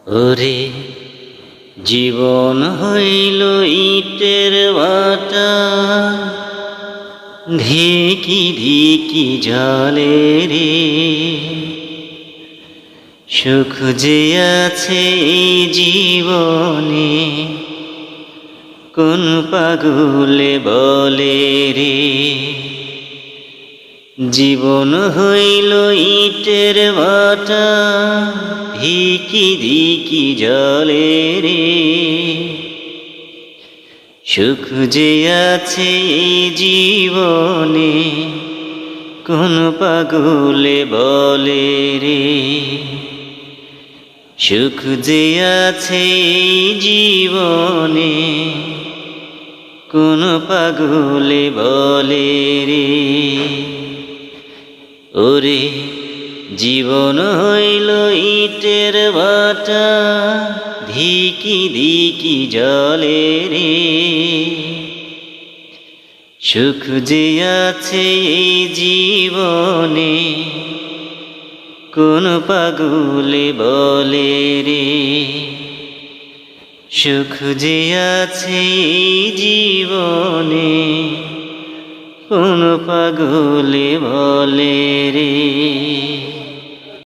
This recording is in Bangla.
ওরে জীবন হইল ইটের ভাটা, ধিকি ধিকি জলে রে। সুখ যে আছে এই জীবনে, কোন পাগলে বলে রে। জীবন হইল ইটের ভাটা, ধিকি ধিকি জলে রে। সুখ যে আছে এই জীবনে, কোন পাগলে বলে রে। সুখ যে আছে এই জীবনে, কোন পাগলে বলে রে। ওরে জীবন হইল ইটের ভাটা, ধিকি ধিকি জলে রে। সুখ যে আছে এই জীবনে, কোন পাগলে বলে রে। সুখ যে আছে এই জীবনে, কোন পাগলে বলে রে।